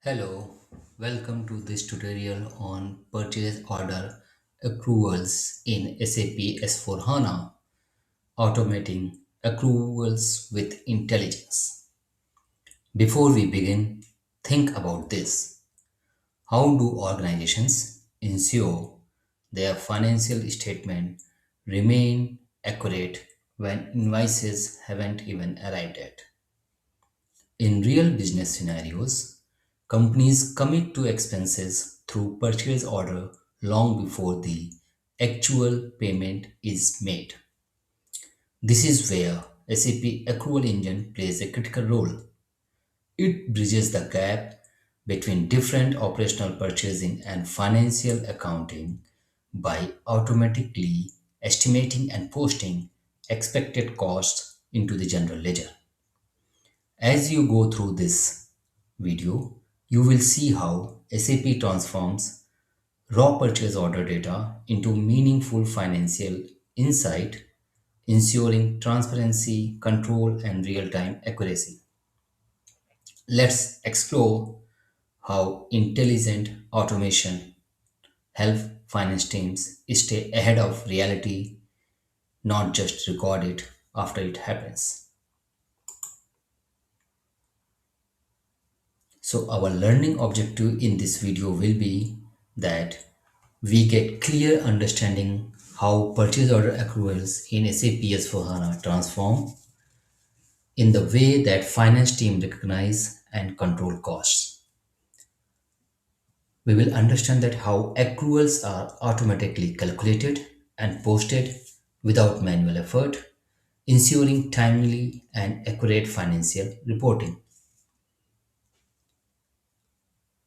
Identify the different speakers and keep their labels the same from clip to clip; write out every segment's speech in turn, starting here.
Speaker 1: Hello, welcome to this tutorial on purchase order accruals in SAP S4HANA, automating accruals with intelligence. Before we begin, think about this. How do organizations ensure their financial statement remain accurate when invoices haven't even arrived yet? In real business scenarios, companies commit to expenses through purchase order long before the actual payment is made. This is where SAP Accrual Engine plays a critical role. It bridges the gap between different operational purchasing and financial accounting by automatically estimating and posting expected costs into the general ledger. As you go through this video, you will see how SAP transforms raw purchase order data into meaningful financial insight, ensuring transparency, control, and real time accuracy. Let's explore how intelligent automation help finance teams stay ahead of reality, not just record it after it happens. So our learning objective in this video will be that we get clear understanding how purchase order accruals in SAP S/4HANA transform in the way that finance team recognize and control costs. We will understand that how accruals are automatically calculated and posted without manual effort, ensuring timely and accurate financial reporting.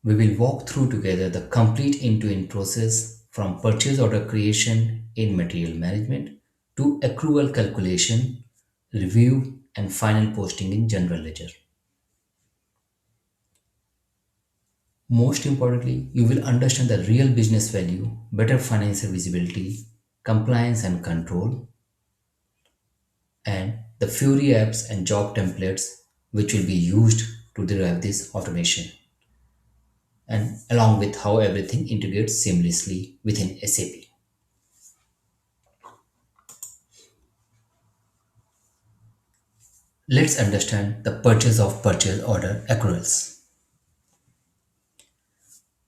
Speaker 1: We will walk through together the complete end-to-end process from purchase order creation in material management to accrual calculation, review, and final posting in general ledger. Most importantly, you will understand the real business value, better financial visibility, compliance and control, and the Fury apps and job templates which will be used to derive this automation, and along with how everything integrates seamlessly within SAP. Let's understand the purchase order accruals.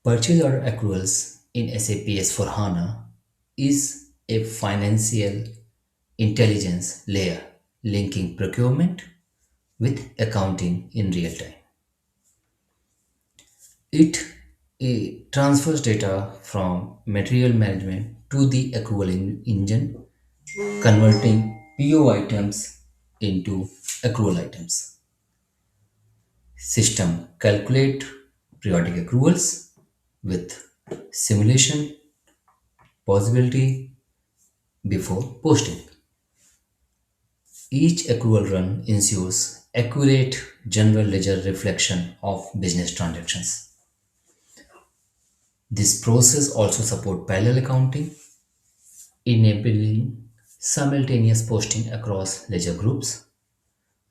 Speaker 1: Purchase order accruals in SAP S/4HANA is a financial intelligence layer linking procurement with accounting in real time. It transfers data from material management to the engine, converting PO items into accrual items. System calculate periodic accruals with simulation possibility before posting. Each accrual run ensures accurate general ledger reflection of business transactions. This process also supports parallel accounting, enabling simultaneous posting across ledger groups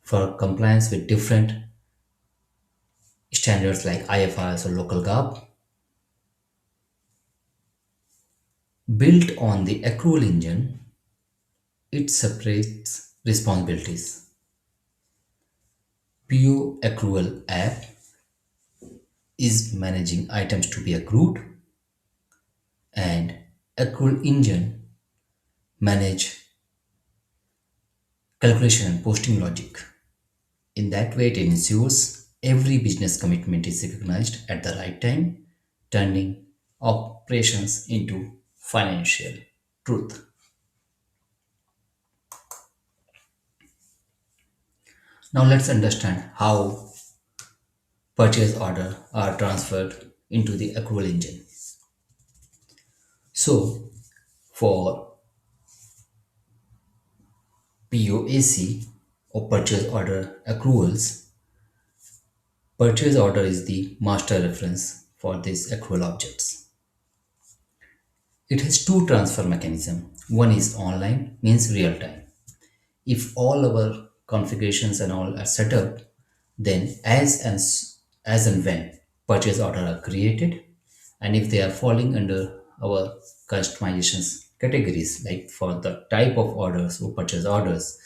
Speaker 1: for compliance with different standards like IFRS or local GAAP. Built on the accrual engine, it separates responsibilities. PO accrual app is managing items to be accrued, and accrual engine manage calculation and posting logic. In that way, it ensures every business commitment is recognized at the right time, turning operations into financial truth. Now let's understand how purchase order are transferred into the accrual engine. So for POAC or purchase order accruals, purchase order is the master reference for these accrual objects. It has two transfer mechanisms. One is online, means real time. If all our configurations and all are set up, then as and when purchase order are created, and if they are falling under our customizations categories, like for the type of orders or purchase orders,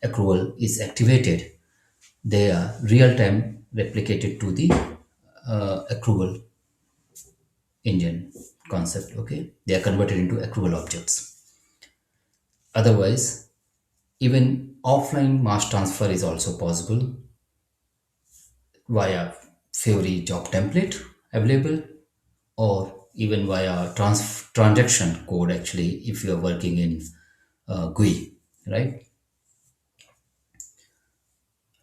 Speaker 1: accrual is activated. They are real time replicated to the accrual engine concept. Okay, they are converted into accrual objects. Otherwise, even offline mass transfer is also possible via Fiori job template available, or even via transaction code, actually, if you are working in GUI, right?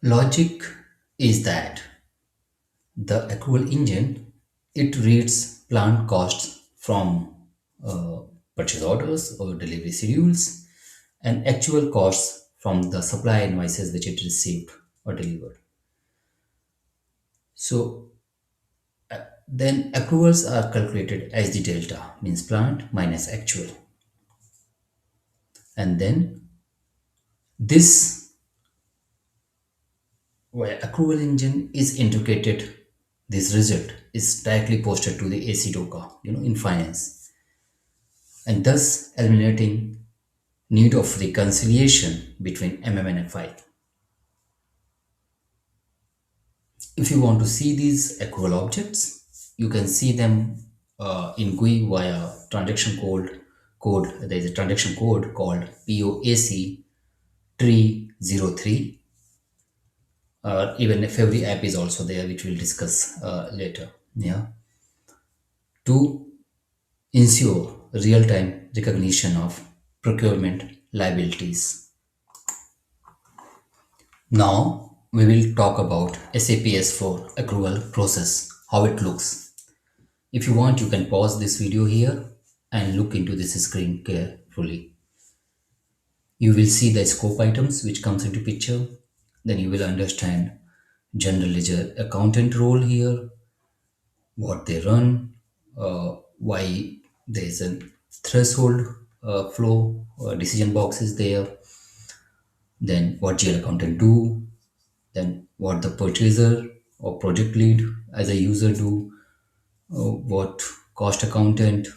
Speaker 1: Logic is that the accrual engine, it reads planned costs from uh, purchase orders or delivery schedules, and actual costs from the supply invoices which it received or delivered. So then accruals are calculated as the delta, means planned minus actual. And then this, where accrual engine is integrated, this result is directly posted to the AC Doka, in finance, and thus eliminating need of reconciliation between MM and FI. If you want to see these accrual objects, you can see them in GUI via transaction code. There is a transaction code called POAC 303. Even a February app is also there, which we'll discuss later. Yeah, to ensure real-time recognition of procurement liabilities. Now we will talk about SAP S4 accrual process, how it looks. If you want, you can pause this video here and look into this screen carefully. You will see the scope items which comes into picture. Then you will understand general ledger accountant role here, what they run, why there is a threshold flow, decision box is there, then what GL accountant do, then what the purchaser or project lead as a user do, what cost accountant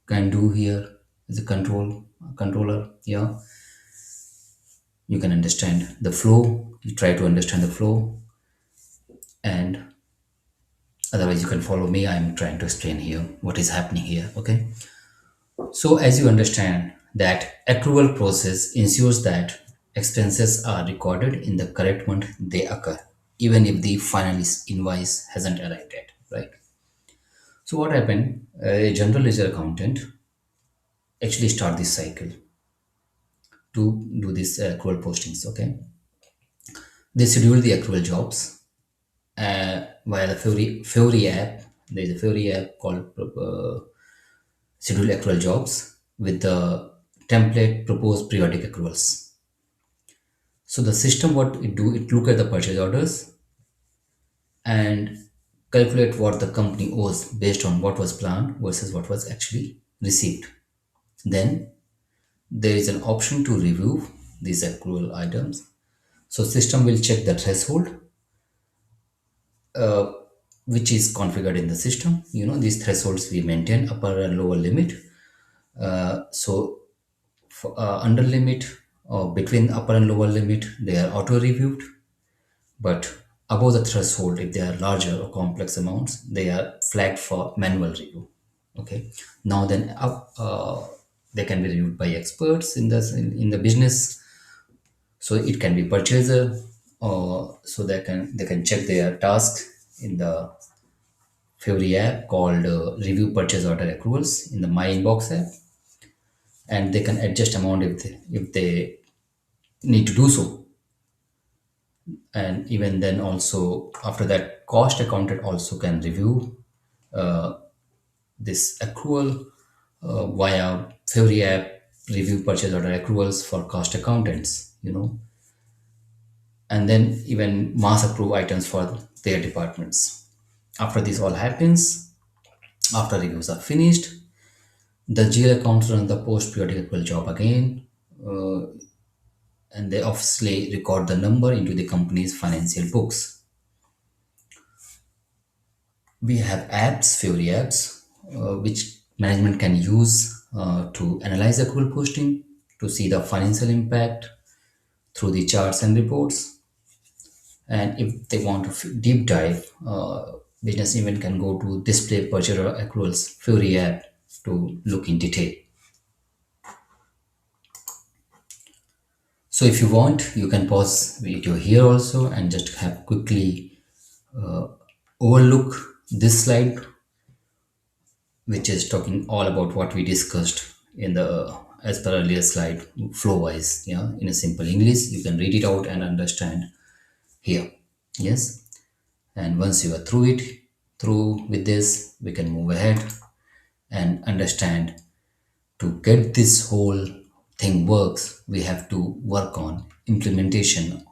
Speaker 1: can do here as a controller. Yeah, you can understand the flow. You try to understand the flow, and otherwise you can follow me. I'm trying to explain here what is happening here. Okay. So, as you understand, that accrual process ensures that expenses are recorded in the correct month they occur, even if the final invoice hasn't arrived yet, right? So, what happened? A general ledger accountant actually start this cycle to do this accrual postings. Okay, they schedule the accrual jobs via the Fiori app. There is a Fiori app called schedule accrual jobs with the template proposed periodic accruals. So the system, what it do, it look at the purchase orders and calculate what the company owes based on what was planned versus what was actually received. Then there is an option to review these accrual items. So system will check the threshold which is configured in the system. These thresholds we maintain upper and lower limit. So for, under limit or between upper and lower limit, they are auto reviewed, but above the threshold, if they are larger or complex amounts, they are flagged for manual review. Okay, now then up they can be reviewed by experts in the business. So it can be purchaser, or so they can check their task in the Fiori app called review purchase order accruals in the my inbox app, and they can adjust amount if they need to do so. And even then also after that, cost accountant also can review this accrual via Fiori app, review purchase order accruals for cost accountants. And then even mass approve items for their departments. After this all happens, after reviews are finished, the GL accounts run the post periodic accrual job again, and they obviously record the number into the company's financial books. We have apps, Fury apps, which management can use to analyze accrual posting, to see the financial impact through the charts and reports. And if they want to deep dive, business even can go to display purchase accruals Fury app to look in detail. So if you want, you can pause video here also and just have quickly overlook this slide, which is talking all about what we discussed in the as per earlier slide, flow wise. Yeah, in a simple English, you can read it out and understand here. Yes, and once you are through with this, we can move ahead and understand. To get this whole thing works, we have to work on implementation,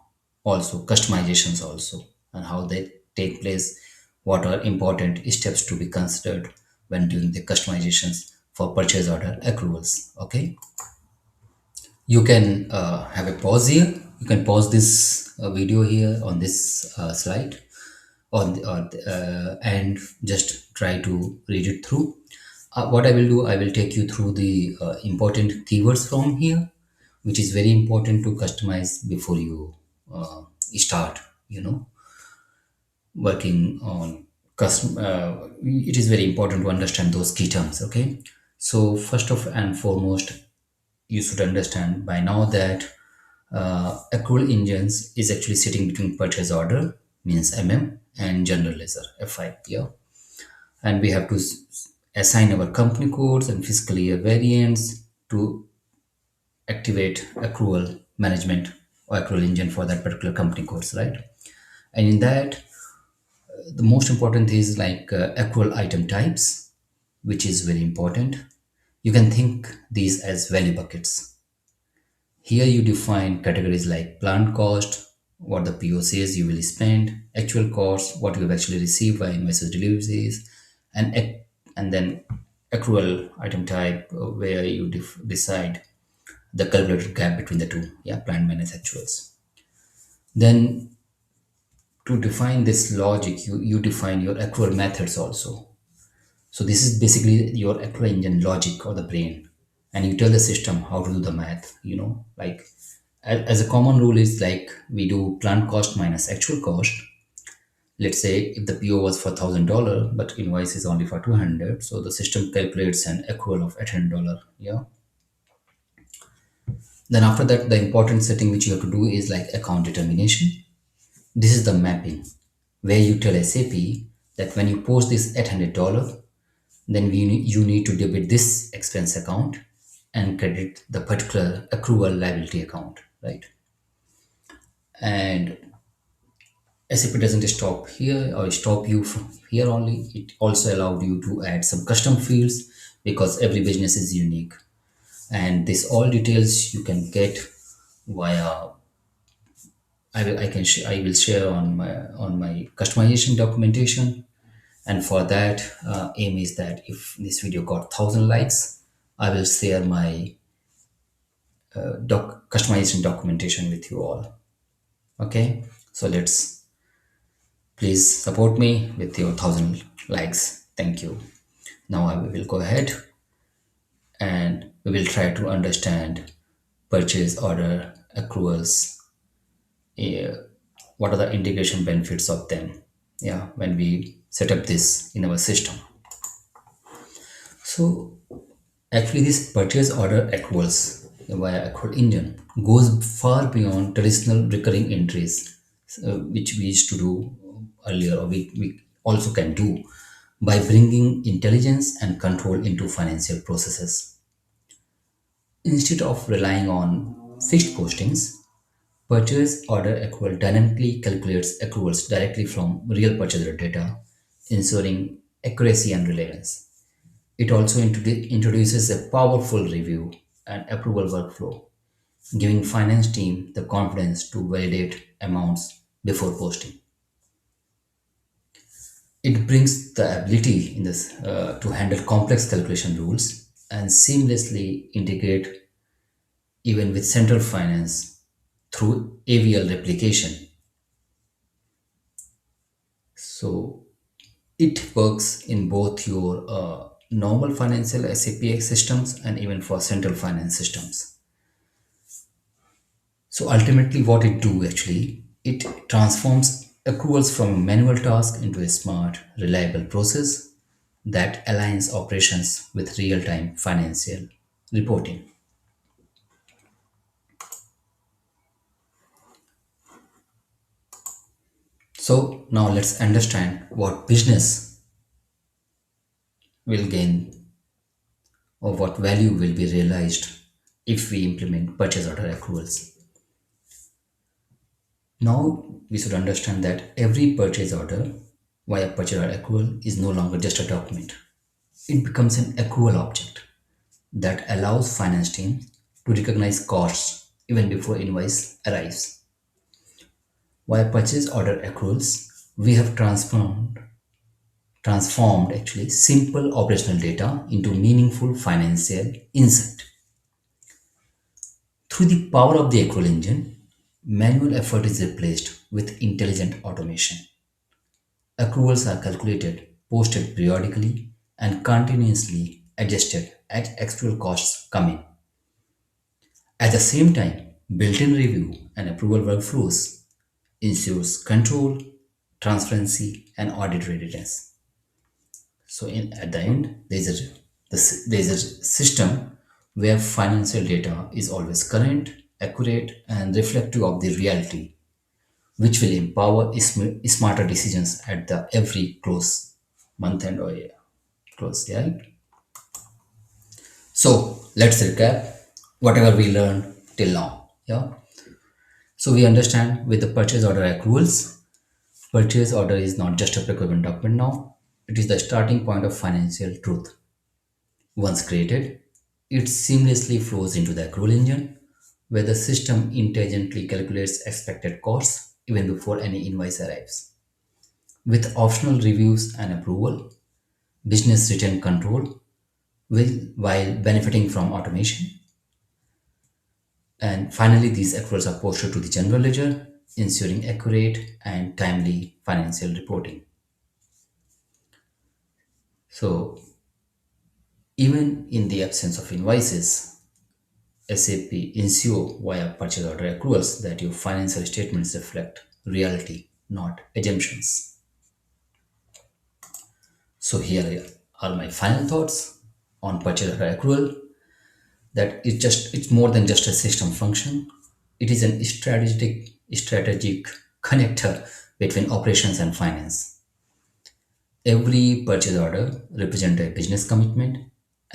Speaker 1: also customizations also, and how they take place, what are important steps to be considered when doing the customizations for purchase order accruals. Okay, you can have a pause here. You can pause this video here on this slide and just try to read it through. What I will do, I will take you through the important keywords from here, which is very important to customize before you start, working on custom. It is very important to understand those key terms. Okay, so first of and foremost, you should understand by now that accrual engines is actually sitting between purchase order means and general ledger FI. Yeah, and we have to assign our company codes and fiscal year variants to activate accrual management or accrual engine for that particular company codes, right? And in that, the most important is like accrual item types, which is very important. You can think these as value buckets. Here you define categories like planned cost, what the PO says you will spend, actual cost, what you have actually received by invoices deliveries, and then accrual item type where you decide the calculated gap between the two, yeah, planned minus actuals. Then to define this logic, you define your accrual methods also. So this is basically your accrual engine logic or the brain, and you tell the system how to do the math. Like as a common rule is like we do planned cost minus actual cost. Let's say if the PO was for $1,000 but invoice is only for 200, so the system calculates an accrual of $800. Yeah. Then after that, the important setting which you have to do is like account determination. This is the mapping where you tell SAP that when you post this $800, then you need to debit this expense account and credit the particular accrual liability account, right? And SAP doesn't stop here or stop you from here only. It also allowed you to add some custom fields because every business is unique. And this all details you can get via I will share on my customization documentation. And for that, aim is that if this video got 1,000 likes, I will share my customization documentation with you all. Okay, so let's please support me with your 1,000 likes. Thank you. Now I will go ahead and we will try to understand purchase order accruals. What are the integration benefits of them? Yeah, when we set up this in our system. So actually, this purchase order accruals via Accrual Engine goes far beyond traditional recurring entries, which we used to do earlier, or we also can do by bringing intelligence and control into financial processes. Instead of relying on fixed postings, purchase order accrual dynamically calculates accruals directly from real purchase order data, ensuring accuracy and relevance. It also introduces a powerful review and approval workflow, giving finance team the confidence to validate amounts before posting. It brings the ability in this to handle complex calculation rules and seamlessly integrate even with central finance through AVL replication. So It works in both your normal financial SAP systems and even for central finance systems. So ultimately, what it do actually, it transforms accruals from a manual task into a smart, reliable process that aligns operations with real-time financial reporting. So now let's understand what business will gain or what value will be realized if we implement purchase order accruals. Now we should understand that every purchase order via purchase order accrual is no longer just a document. It becomes an accrual object that allows finance team to recognize costs even before invoice arrives. Via purchase order accruals, we have transformed actually simple operational data into meaningful financial insight. Through the power of the accrual engine, manual effort is replaced with intelligent automation. Accruals are calculated, posted periodically, and continuously adjusted as actual costs come in. At the same time, built-in review and approval workflows ensures control, transparency, and audit readiness. So, at the end, there's a system where financial data is always current, accurate, and reflective of the reality, which will empower smarter decisions at the every close month end or year close. Right? So let's recap whatever we learned till now. Yeah. So we understand with the purchase order accruals, purchase order is not just a procurement document now. It is the starting point of financial truth. Once created, it seamlessly flows into the accrual engine, where the system intelligently calculates expected costs even before any invoice arrives. With optional reviews and approval, business retain control while benefiting from automation. And finally, these accruals are posted to the general ledger, ensuring accurate and timely financial reporting. So, even in the absence of invoices, SAP ensure via purchase order accruals that your financial statements reflect reality, not assumptions. So, here are my final thoughts on purchase order accrual. That it's more than just a system function. It is an strategic connector between operations and finance. Every purchase order represents a business commitment,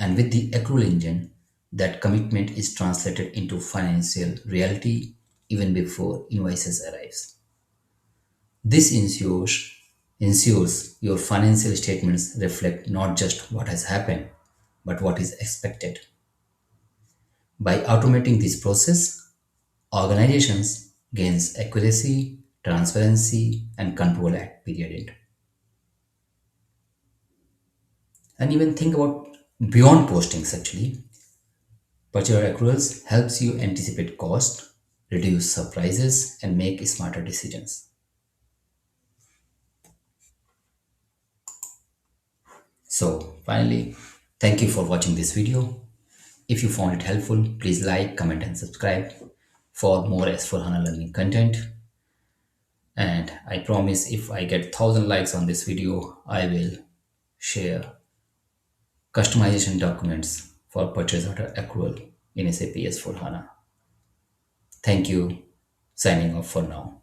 Speaker 1: and with the accrual engine, that commitment is translated into financial reality even before invoices arrives. This ensures your financial statements reflect not just what has happened, but what is expected. By automating this process, organizations gains accuracy, transparency, and control at period end. And even think about beyond postings actually. Purchase accruals helps you anticipate cost, reduce surprises, and make smarter decisions. So finally, thank you for watching this video. If you found it helpful, please like, comment, and subscribe for more S4HANA learning content. And I promise if I get 1,000 likes on this video, I will share customization documents for purchase order accrual in SAP S4HANA. Thank you. Signing off for now.